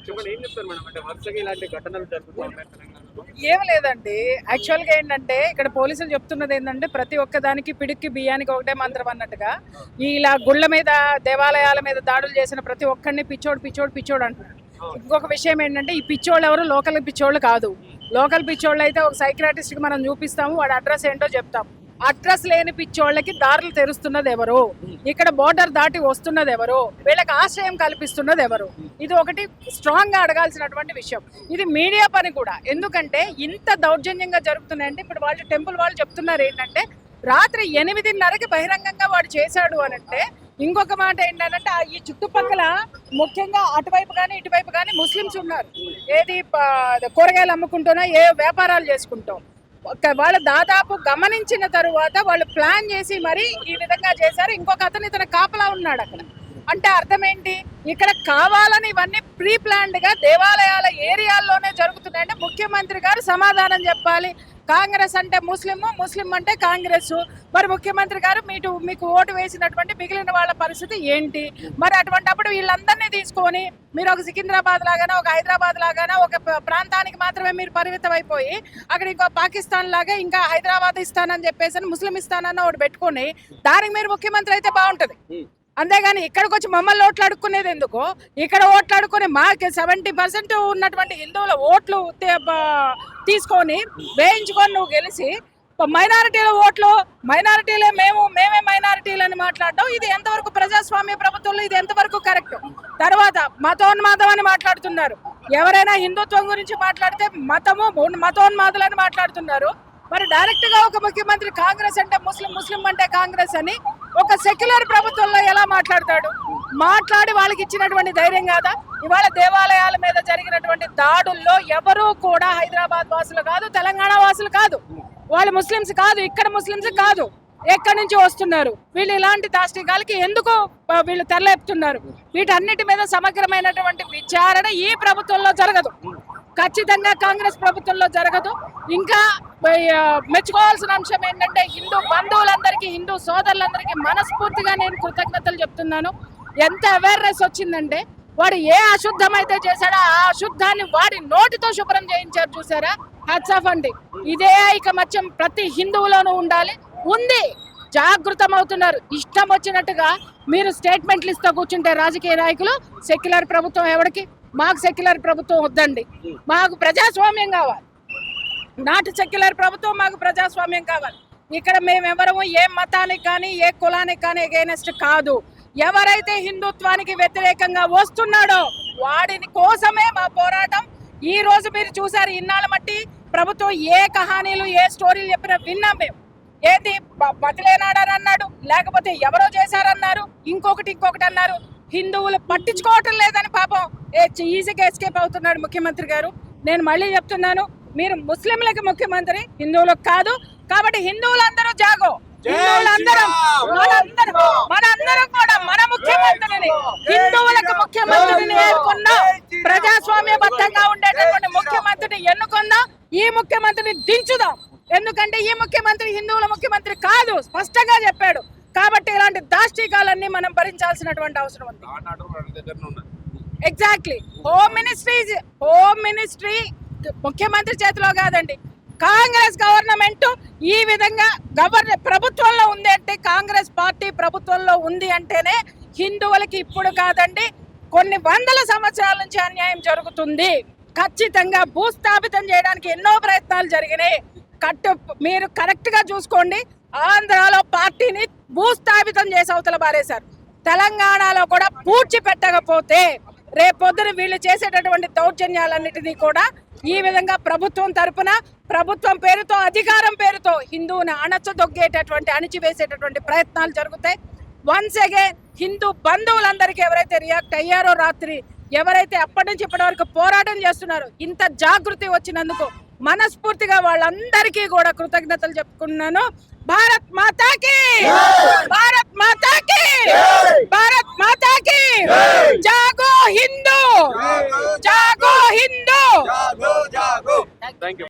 చెప్పండి, ఏం చెప్తారు మేడం? అంటే వరుసగా ఇలాంటి ఘటనలు జరుగుతున్నాయి తెలంగాణలో. ఏం లేదండి. యాక్చువల్‌గా ఏంటంటే ఇక్కడ పోలీసులు చెప్తున్నది ఏంటంటే ప్రతి ఒక్క దానికి పిడికి బియ్యానికి ఒకటే మంత్రం అన్నట్టుగా ఇలా గుళ్ళ మీద దేవాలయాల మీద దాడులు చేసిన ప్రతి ఒక్కరిని పిచ్చోడు పిచ్చోడు పిచ్చోడు అంటున్నారు. ఇంకొక విషయం ఏంటంటే ఈ పిచ్చోళ్ళు ఎవరు లోకల్ పిచ్చోళ్ళు కాదు. లోకల్ పిచ్చోళ్ళు అయితే ఒక సైకియాట్రిస్ట్కి మనం చూపిస్తాము, వాడి అడ్రస్ ఏంటో చెప్తాం. అడ్రస్ లేని పిచ్చోళ్ళకి దారులు తెరుస్తున్నది ఎవరు, ఇక్కడ బోర్డర్ దాటి వస్తున్నది ఎవరు, వీళ్ళకి ఆశ్రయం కల్పిస్తున్నది ఎవరు, ఇది ఒకటి స్ట్రాంగ్ గా అడగాల్సినటువంటి విషయం. ఇది మీడియా పని కూడా. ఎందుకంటే ఇంత దౌర్జన్యంగా జరుగుతున్నాయంటే ఇప్పుడు వాళ్ళు టెంపుల్ వాళ్ళు చెప్తున్నారు ఏంటంటే రాత్రి 8:30కి బహిరంగంగా వాడు చేశాడు అని అంటే. ఇంకొక మాట ఏంటంటే ఈ చుట్టుపక్కల ముఖ్యంగా అటువైపు కానీ ఇటువైపు కానీ ముస్లిమ్స్ ఉన్నారు. ఏది కూరగాయలు అమ్ముకుంటూనో ఏ వ్యాపారాలు చేసుకుంటాం. వాళ్ళు దాదాపు గమనించిన తరువాత వాళ్ళు ప్లాన్ చేసి మరి ఈ విధంగా చేశారు. ఇంకొక అతను ఇతను కాపలా ఉన్నాడు అక్కడ. అంటే అర్థం ఏంటి, ఇక్కడ కావాలని ఇవన్నీ ప్రీ ప్లాన్డ్ గా దేవాలయాల ఏరియాల్లోనే జరుగుతున్నాయంటే ముఖ్యమంత్రి గారు సమాధానం చెప్పాలి. కాంగ్రెస్ అంటే ముస్లిం, ముస్లిం అంటే కాంగ్రెస్. మరి ముఖ్యమంత్రి గారు మీకు ఓటు వేసినటువంటి మిగిలిన వాళ్ళ పరిస్థితి ఏంటి? మరి అటువంటిప్పుడు వీళ్ళందరినీ తీసుకొని మీరు ఒక సికింద్రాబాద్ లాగానో ఒక హైదరాబాద్ లాగానో ఒక ప్రాంతానికి మాత్రమే మీరు పరిమితం అయిపోయి అక్కడ ఇంకో పాకిస్తాన్ లాగా ఇంకా హైదరాబాద్ ఇస్తానని చెప్పేసి ముస్లిమిస్తానన్న ఒకటి పెట్టుకొని దానికి మీరు ముఖ్యమంత్రి అయితే బాగుంటుంది. అంతేగాని ఇక్కడికి వచ్చి మమ్మల్ని ఓట్లు అడుక్కునేది ఎందుకు? ఇక్కడ ఓట్లు అడుక్కుని మాకు 70% ఉన్నటువంటి హిందువుల ఓట్లు తీసుకొని వేయించుకొని నువ్వు గెలిచి మైనారిటీల ఓట్లు మైనారిటీలే మేమే మైనారిటీలు అని మాట్లాడటం ఇది ఎంతవరకు ప్రజాస్వామ్య ప్రభుత్వంలో ఇది ఎంతవరకు కరెక్ట్? తర్వాత మతోన్మాదం అని మాట్లాడుతున్నారు. ఎవరైనా హిందుత్వం గురించి మాట్లాడితే మతోన్మాదులని మాట్లాడుతున్నారు. మరి డైరెక్ట్ గా ఒక ముఖ్యమంత్రి కాంగ్రెస్ అంటే ముస్లిం అంటే కాంగ్రెస్ అని ఒక సెక్యులర్ ప్రభుత్వంలో ఎలా మాట్లాడతాడు? మాట్లాడి వాళ్ళకి ఇచ్చినటువంటి ధైర్యం కాదా? ఇవాళ దేవాలయాల మీద జరిగినటువంటి దాడుల్లో ఎవరూ కూడా హైదరాబాద్ వాసులు కాదు, తెలంగాణ వాసులు కాదు, వాళ్ళు ముస్లింస్ కాదు, ఇక్కడ ముస్లింస్ కాదు, ఎక్కడి నుంచి వస్తున్నారు వీళ్ళు? ఇలాంటి దాష్టికాలకి ఎందుకు వీళ్ళు తెరలేపుతున్నారు? వీటన్నిటి మీద సమగ్రమైనటువంటి విచారణ ఈ ప్రభుత్వంలో జరగదు, ఖచ్చితంగా కాంగ్రెస్ ప్రభుత్వంలో జరగదు. ఇంకా మెచ్చుకోవాల్సిన అంశం ఏంటంటే హిందూ బంధువులందరికీ, హిందూ సోదరులందరికీ మనస్ఫూర్తిగా నేను కృతజ్ఞతలు చెప్తున్నాను. ఎంత అవేర్నెస్ వచ్చిందంటే వాడు ఏ అశుద్ధం అయితే చేశాడో ఆ అశుద్ధాన్ని వాడి నోటితో శుభ్రం చేయించారు చూసారా? హ్యాట్స్ ఆఫ్ అండి. ఇదే ఐకమత్యం ప్రతి హిందువులోనూ ఉండాలి, ఉంది. జాగృతం అవుతున్నారు. ఇష్టం వచ్చినట్టుగా మీరు స్టేట్మెంట్లు ఇస్తూ కూర్చుంటే రాజకీయ నాయకులు, సెక్యులర్ ప్రభుత్వం ఎవరికి? మాకు సెక్యులర్ ప్రభుత్వం వద్దండి, మాకు ప్రజాస్వామ్యం కావాలి. నాటు సెక్యులర్ ప్రభుత్వం, మాకు ప్రజాస్వామ్యం కావాలి. ఇక్కడ మేమెవరము ఏ మతానికి కానీ ఏ కులానికి కానీ ఎగైనెస్ట్ కాదు. ఎవరైతే హిందుత్వానికి వ్యతిరేకంగా వస్తున్నాడో వాడిని కోసమే మా పోరాటం. ఈ రోజు మీరు చూసారు, ఇన్నాళ్ళ మట్టి ప్రభుత్వం ఏ కహానీలు ఏ స్టోరీలు చెప్పినా విన్నాం మేము. ఏది బతిలేనాడని అన్నాడు, లేకపోతే ఎవరో చేశారన్నారు, ఇంకొకటి అన్నారు. హిందువులు పట్టించుకోవటం లేదని పాపం ఈజీగా ఎస్కేప్ అవుతున్నాడు ముఖ్యమంత్రి గారు. నేను మళ్ళీ చెప్తున్నాను, మీరు ముస్లింలకి ముఖ్యమంత్రి, హిందువులకు కాదు. కాబట్టి హిందువులందరూ జాగో, హిందువులందరం మనందరం కూడా మన ముఖ్యమంత్రిని, హిందువులకు ముఖ్యమంత్రిని ఎన్నుకున్నాం, ప్రజాస్వామ్యబద్ధంగా ఉండేటటువంటి ముఖ్యమంత్రిని ఎన్నుకుందాం. ఈ ముఖ్యమంత్రిని దించుదాం. ఎందుకంటే ఈ ముఖ్యమంత్రి హిందువుల ముఖ్యమంత్రి కాదు, స్పష్టంగా చెప్పాడు. కాబట్టి ఇలాంటి దాష్టికాలన్నీ మనం భరించాల్సినటువంటి అవసరం ఉంది. ఎగ్జాక్ట్లీ. హోమ్ మినిస్ట్రీ ముఖ్యమంత్రి చేతిలో కాదండి, కాంగ్రెస్ గవర్నమెంట్ ఈ విధంగా ప్రభుత్వంలో ఉంది అంటే, కాంగ్రెస్ పార్టీ ప్రభుత్వంలో ఉంది అంటేనే హిందువులకి ఇప్పుడు కాదండి కొన్ని వందల సంవత్సరాల నుంచి అన్యాయం జరుగుతుంది. ఖచ్చితంగా భూస్థాపితం చేయడానికి ఎన్నో ప్రయత్నాలు జరిగినాయి. మీరు కరెక్ట్ గా చూసుకోండి, ఆంధ్రాలో పార్టీని భూస్థాపితం చేసి అవతల బారేశారు. తెలంగాణలో కూడా పూడ్చిపెట్టకపోతే రేపొద్దున వీళ్ళు చేసేటటువంటి దౌర్జన్యాలన్నిటినీ కూడా ఈ విధంగా ప్రభుత్వం తరపున, ప్రభుత్వం పేరుతో, అధికారం పేరుతో హిందువుని అణచివేసేటటువంటి ప్రయత్నాలు జరుగుతాయి. వన్స్ అగైన్ హిందూ బంధువులందరికీ ఎవరైతే రియాక్ట్ అయ్యారో రాత్రి, ఎవరైతే అప్పటి నుంచి ఇప్పటి వరకు పోరాటం చేస్తున్నారో, ఇంత జాగృతి వచ్చినందుకు మనస్ఫూర్తిగా వాళ్ళందరికీ కూడా కృతజ్ఞతలు చెప్పుకున్నాను. భారత్ మాతాకి, భారత్ మాతాకి, భారత్ మాతాకి జై.